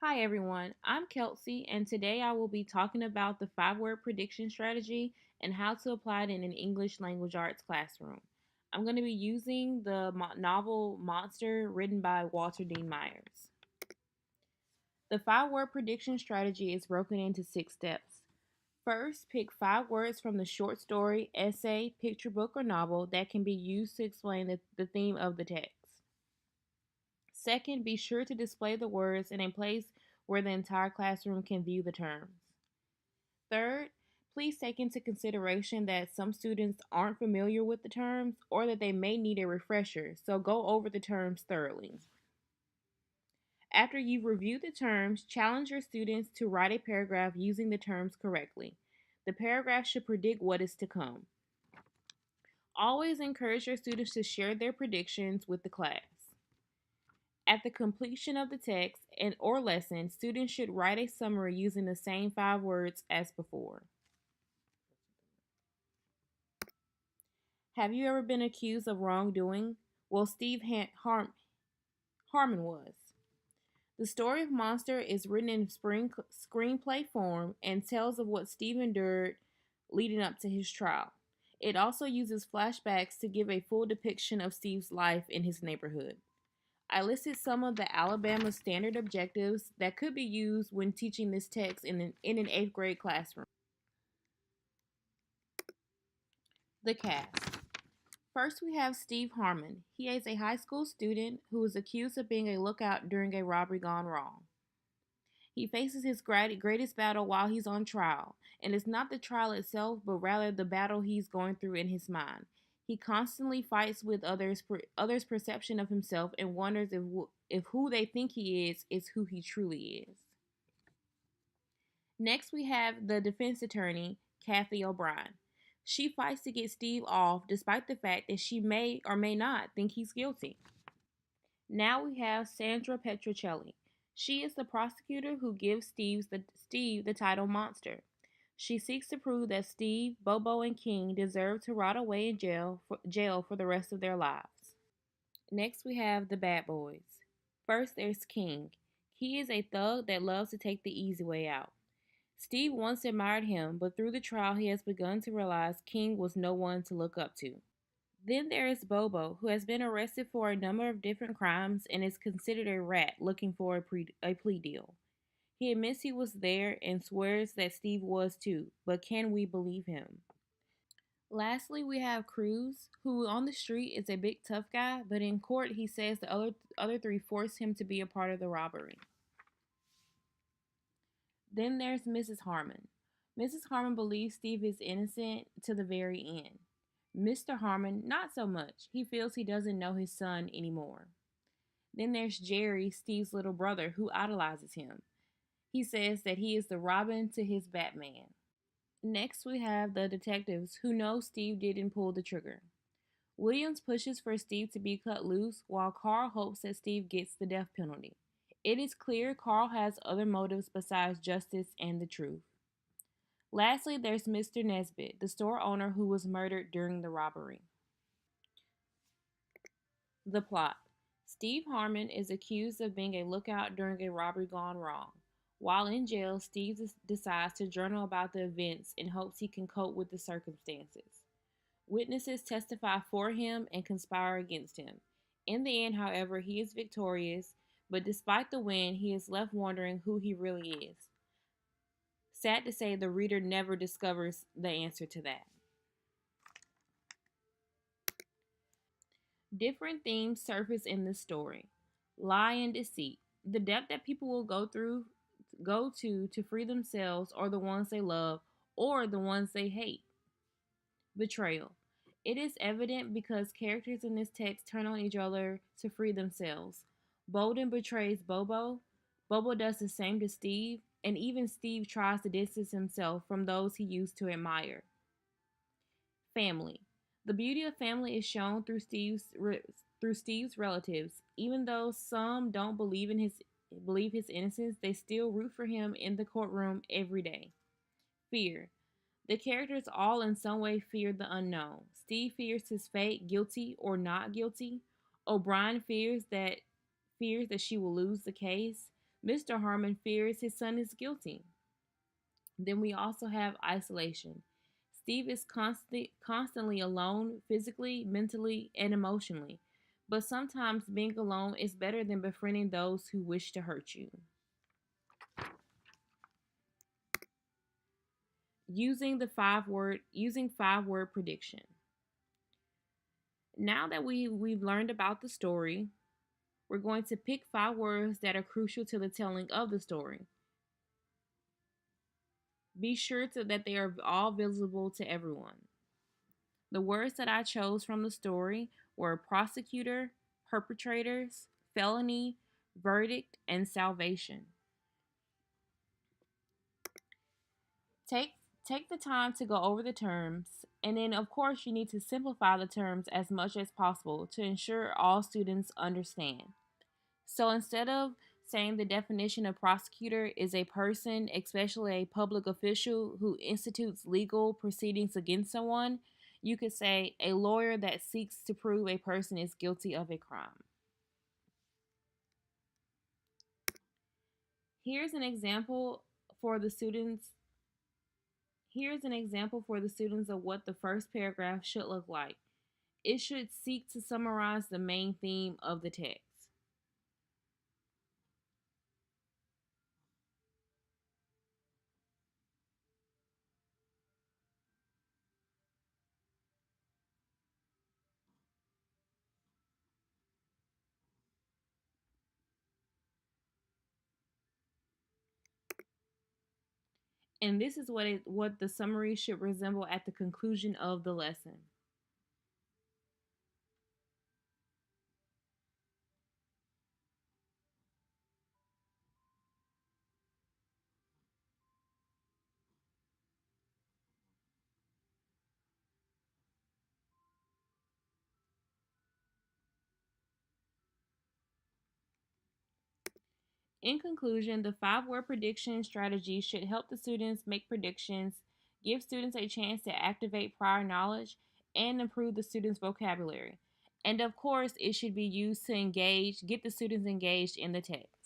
Hi everyone, I'm Kelsey, and today I will be talking about the 5 word prediction strategy and how to apply it in an English language arts classroom. I'm going to be using the novel Monster written by Walter Dean Myers. The 5 word prediction strategy is broken into 6 steps. First, pick 5 words from the short story, essay, picture book, or novel that can be used to explain the theme of the text. Second, be sure to display the words in a place where the entire classroom can view the terms. Third, please take into consideration that some students aren't familiar with the terms or that they may need a refresher, so go over the terms thoroughly. After you've reviewed the terms, challenge your students to write a paragraph using the terms correctly. The paragraph should predict what is to come. Always encourage your students to share their predictions with the class. At the completion of the text and or lesson, students should write a summary using the same 5 words as before. Have you ever been accused of wrongdoing? Well, Harmon was. The story of Monster is written in screenplay form and tells of what Steve endured leading up to his trial. It also uses flashbacks to give a full depiction of Steve's life in his neighborhood. I listed some of the Alabama standard objectives that could be used when teaching this text in an 8th grade classroom. The cast. First, we have Steve Harmon. He is a high school student who is accused of being a lookout during a robbery gone wrong. He faces his greatest battle while he's on trial, and it's not the trial itself, but rather the battle he's going through in his mind. He constantly fights with others' perception of himself and wonders if who they think he is who he truly is. Next, we have the defense attorney, Kathy O'Brien. She fights to get Steve off despite the fact that she may or may not think he's guilty. Now we have Sandra Petrocelli. She is the prosecutor who gives Steve the title Monster. She seeks to prove that Steve, Bobo, and King deserve to rot away in jail for the rest of their lives. Next, we have the bad boys. First, there's King. He is a thug that loves to take the easy way out. Steve once admired him, but through the trial, he has begun to realize King was no one to look up to. Then there is Bobo, who has been arrested for a number of different crimes and is considered a rat looking for a plea deal. He admits he was there and swears that Steve was too, but can we believe him? Lastly, we have Cruz, who on the street is a big tough guy, but in court he says the other three forced him to be a part of the robbery. Then there's Mrs. Harmon. Mrs. Harmon believes Steve is innocent to the very end. Mr. Harmon, not so much. He feels he doesn't know his son anymore. Then there's Jerry, Steve's little brother, who idolizes him. He says that he is the Robin to his Batman. Next, we have the detectives who know Steve didn't pull the trigger. Williams pushes for Steve to be cut loose, while Carl hopes that Steve gets the death penalty. It is clear Carl has other motives besides justice and the truth. Lastly, there's Mr. Nesbitt, the store owner who was murdered during the robbery. The plot. Steve Harmon is accused of being a lookout during a robbery gone wrong. While in jail, Steve decides to journal about the events in hopes he can cope with the circumstances. Witnesses testify for him and conspire against him. In the end, however, he is victorious, but despite the win, he is left wondering who he really is. Sad to say, the reader never discovers the answer to that. Different themes surface in the story. Lie and deceit. The depth that people will go to free themselves or the ones they love or the ones they hate. Betrayal. It is evident because characters in this text turn on each other to free themselves. Bolden betrays Bobo. Bobo does the same to Steve, and even Steve tries to distance himself from those he used to admire. Family. The beauty of family is shown through Steve's relatives. Even though some don't believe his innocence, they still root for him in the courtroom every day. Fear. The characters all in some way fear the unknown. Steve fears his fate, guilty or not guilty. O'Brien fears that she will lose the case. Mr. Harmon fears his son is guilty. Then we also have isolation. Steve is constantly alone, physically, mentally, and emotionally. But sometimes being alone is better than befriending those who wish to hurt you. Using 5 word prediction. Now that we've learned about the story, we're going to pick 5 words that are crucial to the telling of the story. Be sure that they are all visible to everyone. The words that I chose from the story were prosecutor, perpetrators, felony, verdict, and salvation. Take take the time to go over the terms, and then of course you need to simplify the terms as much as possible to ensure all students understand. So instead of saying the definition of prosecutor is a person, especially a public official who institutes legal proceedings against someone, you could say a lawyer that seeks to prove a person is guilty of a crime. Here's an example for the students. Here's an example for the students of what the first paragraph should look like. It should seek to summarize the main theme of the text. And this is what the summary should resemble at the conclusion of the lesson. In conclusion, the 5 word prediction strategy should help the students make predictions, give students a chance to activate prior knowledge, and improve the students' vocabulary. And of course, it should be used to get the students engaged in the text.